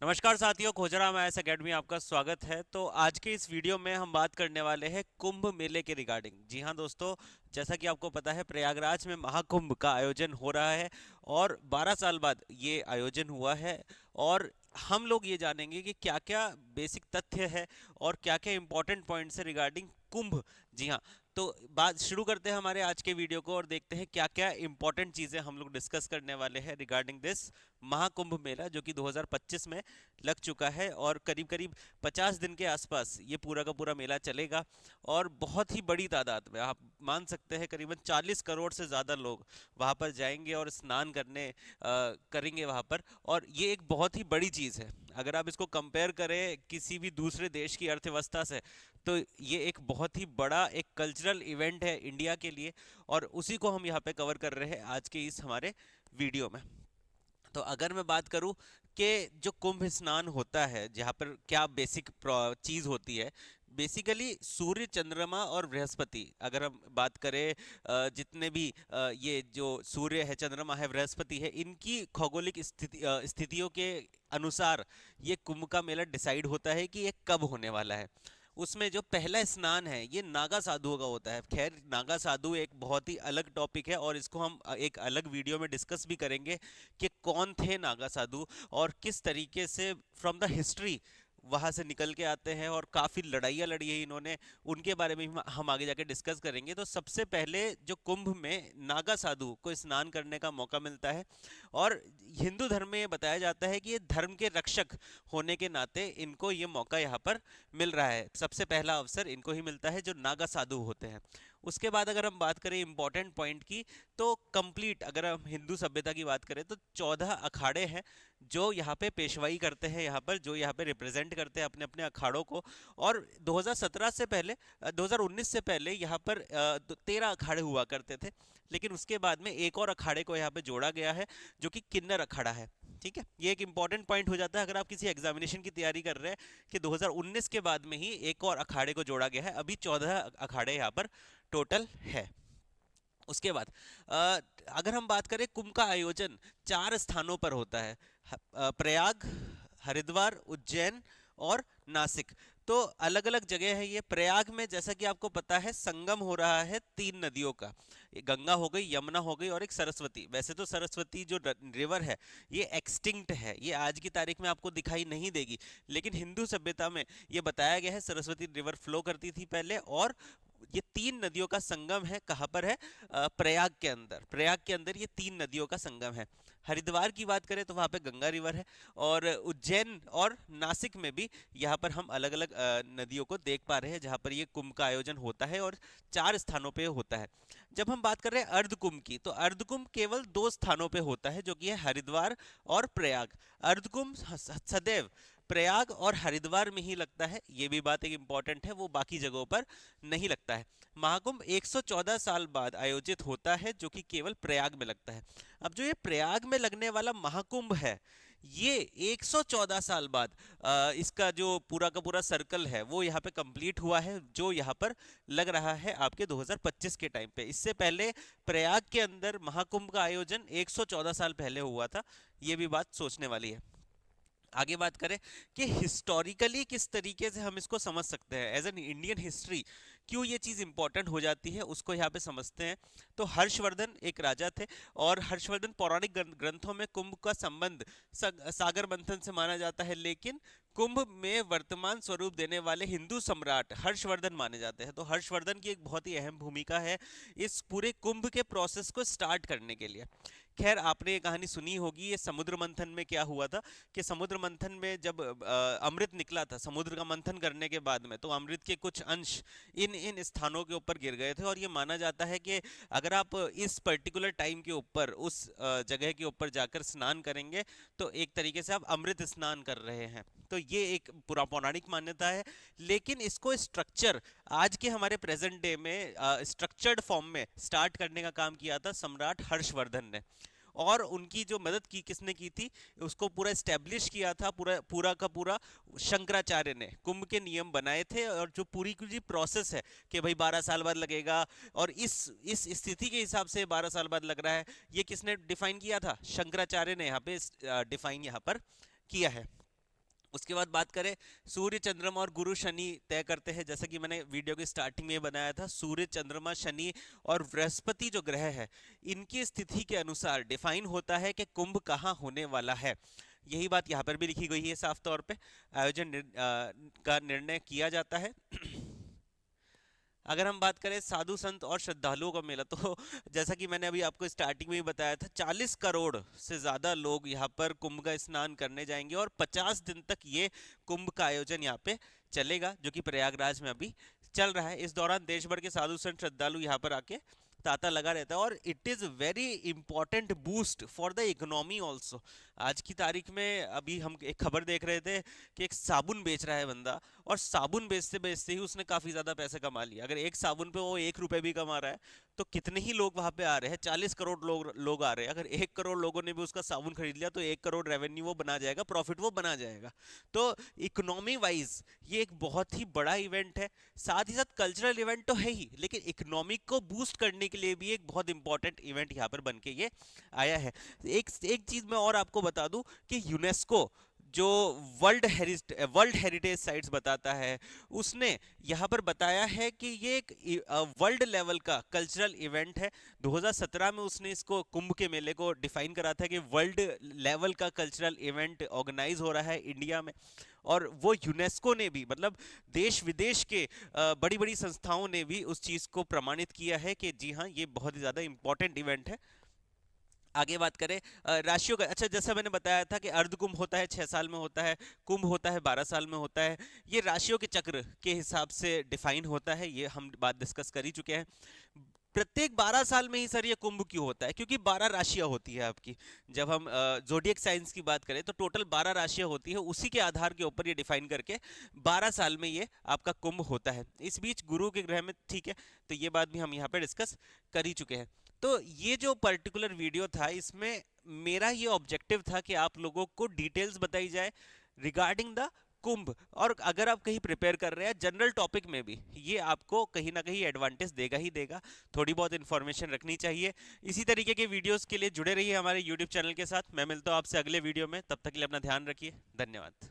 नमस्कार साथियों, खोजराम IAS academy आपका स्वागत है। तो आज के इस वीडियो में हम बात करने वाले हैं कुंभ मेले के रिगार्डिंग। जी हाँ दोस्तों, जैसा कि आपको पता है प्रयागराज में महाकुंभ का आयोजन हो रहा है और 12 साल बाद ये आयोजन हुआ है। और हम लोग ये जानेंगे कि क्या क्या बेसिक तथ्य है और क्या क्या इंपॉर्टेंट पॉइंट्स है रिगार्डिंग कुंभ। जी हाँ, तो बात शुरू करते हैं हमारे आज के वीडियो को और देखते हैं क्या क्या इंपॉर्टेंट चीज़ें हम लोग डिस्कस करने वाले हैं रिगार्डिंग दिस महाकुंभ मेला, जो कि 2025 में लग चुका है और करीब करीब 50 दिन के आसपास ये पूरा का पूरा मेला चलेगा। और बहुत ही बड़ी तादाद में, आप मान सकते हैं करीबन 40 करोड़ से ज़्यादा लोग वहाँ पर जाएंगे और स्नान करने करेंगे वहाँ पर। और ये एक बहुत ही बड़ी चीज़ है। अगर आप इसको कंपेयर करें किसी भी दूसरे देश की अर्थव्यवस्था से, तो ये एक बहुत ही बड़ा एक कल्चरल इवेंट है इंडिया के लिए। और उसी को हम यहाँ पे कवर कर रहे हैं आज के इस हमारे वीडियो में। तो अगर मैं बात करूं कि जो कुंभ स्नान होता है, जहाँ पर क्या बेसिक चीज़ होती है, बेसिकली सूर्य, चंद्रमा और बृहस्पति। अगर हम बात करें जितने भी ये जो सूर्य है, चंद्रमा है, बृहस्पति है, इनकी खगोलिक स्थितियों के अनुसार ये कुंभ का मेला डिसाइड होता है कि ये कब होने वाला है। उसमें जो पहला स्नान है ये नागा साधुओं का होता है। खैर, नागा साधु एक बहुत ही अलग टॉपिक है और इसको हम एक अलग वीडियो में डिस्कस भी करेंगे कि कौन थे नागा साधु और किस तरीके से फ्रॉम द हिस्ट्री वहां से निकल के आते हैं और काफी लड़ाइयाँ लड़ी है इन्होंने। उनके बारे में भी हम आगे जाके डिस्कस करेंगे। तो सबसे पहले जो कुंभ में नागा साधु को स्नान करने का मौका मिलता है और हिंदू धर्म में ये बताया जाता है कि ये धर्म के रक्षक होने के नाते इनको ये मौका यहाँ पर मिल रहा है। सबसे पहला अवसर इनको ही मिलता है जो नागा साधु होते हैं। उसके बाद अगर हम बात करें इंपॉर्टेंट पॉइंट की, तो कंप्लीट अगर हम हिंदू सभ्यता की बात करें तो 14 अखाड़े हैं जो यहाँ पे पेशवाई करते हैं, यहाँ पर जो यहाँ पे रिप्रेजेंट करते हैं अपने अपने अखाड़ों को। और 2017 से पहले 2019 से पहले यहाँ पर 13 अखाड़े हुआ करते थे, लेकिन उसके बाद में एक और अखाड़े को यहाँ पे जोड़ा गया है जो कि किन्नर अखाड़ा है। ठीक है, ये एक इंपॉर्टेंट पॉइंट हो जाता है अगर आप किसी एग्जामिनेशन की तैयारी कर रहे हैं कि 2019 के बाद में ही एक और अखाड़े को जोड़ा गया है। अभी 14 अखाड़े यहाँ पर टोटल है। उसके बाद अ, अगर हम बात करें, कुंभ का आयोजन 4 स्थानों पर होता है। प्रयाग, हरिद्वार, उज्जैन और नासिक। तो अलग अलग जगह है ये। प्रयाग में जैसा कि आपको पता है संगम हो रहा है 3 नदियों का। ये गंगा हो गई, यमुना हो गई और एक सरस्वती। वैसे तो सरस्वती जो रिवर है ये एक्सटिंक्ट है, ये आज की तारीख में आपको दिखाई नहीं देगी, लेकिन हिंदू सभ्यता में ये बताया गया है सरस्वती रिवर फ्लो करती थी पहले। और ये 3 नदियों का संगम है, कहाँ पर है? प्रयाग के अंदर। प्रयाग के अंदर ये 3 नदियों का संगम है। हरिद्वार की बात करें तो वहाँ पे गंगा रिवर है। और उज्जैन और नासिक में भी यहाँ पर हम अलग अलग नदियों को देख पा रहे हैं जहाँ पर ये कुंभ का आयोजन होता है और 4 स्थानों पे होता है। जब हम बात कर रहे हैं अर्धकुंभ की, तो अर्धकुंभ केवल 2 स्थानों पे होता है जो कि है हरिद्वार और प्रयाग। अर्धकुंभ सदैव प्रयाग और हरिद्वार में ही लगता है, ये भी बात एक इंपॉर्टेंट है, वो बाकी जगहों पर नहीं लगता है। महाकुंभ 114 साल बाद आयोजित होता है जो कि केवल प्रयाग में लगता है। अब जो ये प्रयाग में लगने वाला महाकुंभ है, ये 114 साल बाद इसका जो पूरा का पूरा सर्कल है वो यहाँ पे कंप्लीट हुआ है, जो यहाँ पर लग रहा है आपके 2025 के टाइम पे। इससे पहले प्रयाग के अंदर महाकुंभ का आयोजन 114 साल पहले हुआ था। ये भी बात सोचने वाली है। आगे बात करें कि हिस्टोरिकली किस तरीके से हम इसको समझ सकते हैं, एज एन इंडियन हिस्ट्री क्यों ये चीज़ इंपॉर्टेंट हो जाती है, उसको यहाँ पे समझते हैं। तो हर्षवर्धन एक राजा थे और हर्षवर्धन पौराणिक ग्रंथों में कुंभ का संबंध सागर मंथन से माना जाता है, लेकिन कुंभ में वर्तमान स्वरूप देने वाले हिंदू सम्राट हर्षवर्धन माने जाते हैं। तो हर्षवर्धन की एक बहुत ही अहम भूमिका है इस पूरे कुंभ के प्रोसेस को स्टार्ट करने के लिए। खैर, आपने ये कहानी सुनी होगी, ये समुद्र मंथन में क्या हुआ था कि समुद्र मंथन में जब अमृत निकला था समुद्र का मंथन करने के बाद में, तो अमृत के कुछ अंश इन इन स्थानों के ऊपर गिर गए थे। और ये माना जाता है कि अगर आप इस पर्टिकुलर टाइम के ऊपर उस जगह के ऊपर जाकर स्नान करेंगे तो एक तरीके से आप अमृत स्नान कर रहे हैं। तो ये एक पूरा पौराणिक मान्यता है। लेकिन इसको स्ट्रक्चर आज के हमारे प्रेजेंट डे में स्ट्रक्चर्ड फॉर्म में स्टार्ट करने का काम किया था सम्राट हर्षवर्धन ने। और उनकी जो मदद की किसने की थी, उसको पूरा स्टैब्लिश किया था पूरा पूरा का पूरा शंकराचार्य ने। कुंभ के नियम बनाए थे और जो पूरी की जो प्रोसेस है कि भाई 12 साल बाद लगेगा और इस स्थिति के हिसाब से 12 साल बाद लग रहा है, ये किसने डिफाइन किया था? शंकराचार्य ने यहाँ पे डिफाइन यहाँ पर किया है। उसके बाद बात करें, सूर्य चंद्रमा और गुरु शनि तय करते हैं। जैसा कि मैंने वीडियो की स्टार्टिंग में बनाया था, सूर्य चंद्रमा शनि और बृहस्पति जो ग्रह है, इनकी स्थिति के अनुसार डिफाइन होता है कि कुंभ कहाँ होने वाला है। यही बात यहाँ पर भी लिखी गई है साफ तौर पे। आयोजन का निर्णय किया जाता है। अगर हम बात करें साधु संत और श्रद्धालुओं का मेला, तो जैसा कि मैंने अभी आपको स्टार्टिंग में ही बताया था, 40 करोड़ से ज्यादा लोग यहाँ पर कुंभ का स्नान करने जाएंगे और 50 दिन तक ये कुंभ का आयोजन यहाँ पे चलेगा, जो कि प्रयागराज में अभी चल रहा है। इस दौरान देश भर के साधु संत श्रद्धालु यहाँ पर आके तांता लगा रहता है, और it is very important boost for the economy also. आज की तारीख में अभी हम एक खबर देख रहे थे कि एक साबुन बेच रहा है बंदा, और साबुन बेचते बेचते ही उसने काफी ज्यादा पैसे कमा लिया। अगर एक साबुन पे वो 1 रुपए भी कमा रहा है, तो कितने ही लोग वहां पे आ रहे हैं, 40 करोड़ लोग आ रहे हैं। अगर 1 करोड़ लोगों ने भी उसका साबुन खरीद लिया, तो 1 करोड़ रेवेन्यू वो बना जाएगा, प्रॉफिट वो बना जाएगा। तो इकोनॉमी वाइज ये एक बहुत ही बड़ा इवेंट है। साथ ही साथ कल्चरल इवेंट तो है ही, लेकिन इकोनॉमिक को बूस्ट करने के लिए भी एक बहुत इंपॉर्टेंट इवेंट यहाँ पर बन के ये आया है। एक चीज मैं और आपको बता दूं कि यूनेस्को जो वर्ल्ड हेरिटेज साइट्स बताता है, उसने यहाँ पर बताया है कि ये एक वर्ल्ड लेवल का कल्चरल इवेंट है। 2017 में उसने इसको, कुंभ के मेले को डिफाइन करा था कि वर्ल्ड लेवल का कल्चरल इवेंट ऑर्गेनाइज हो रहा है इंडिया में। और वो यूनेस्को ने भी, मतलब देश विदेश के बड़ी बड़ी संस्थाओं ने भी उस चीज को प्रमाणित किया है कि जी हाँ, ये बहुत ही ज्यादा इंपॉर्टेंट इवेंट है। आगे बात करें राशियों का, अच्छा जैसा मैंने बताया था कि अर्ध कुंभ होता है 6 साल में होता है, कुंभ होता है 12 साल में होता है। ये राशियों के चक्र के हिसाब से डिफाइन होता है, ये हम बात डिस्कस कर ही चुके हैं। प्रत्येक 12 साल में ही सर ये कुंभ क्यों होता है? क्योंकि 12 राशियां होती है आपकी। जब हम जोडियक साइंस की बात करें, तो टोटल 12 राशियां होती है, उसी के आधार के ऊपर ये डिफाइन करके 12 साल में ये आपका कुंभ होता है। इस बीच गुरु के ग्रह में, ठीक है, तो ये बात भी हम यहाँ पे डिस्कस कर ही चुके हैं। तो ये जो पर्टिकुलर वीडियो था, इसमें मेरा ये ऑब्जेक्टिव था कि आप लोगों को डिटेल्स बताई जाए रिगार्डिंग द कुंभ। और अगर आप कहीं प्रिपेयर कर रहे हैं जनरल टॉपिक में भी, ये आपको कहीं ना कहीं एडवांटेज देगा ही देगा। थोड़ी बहुत इन्फॉर्मेशन रखनी चाहिए। इसी तरीके के वीडियोस के लिए जुड़े रहिए हमारे यूट्यूब चैनल के साथ। मैं मिलता हूँ आपसे अगले वीडियो में, तब तक के लिए अपना ध्यान रखिए। धन्यवाद।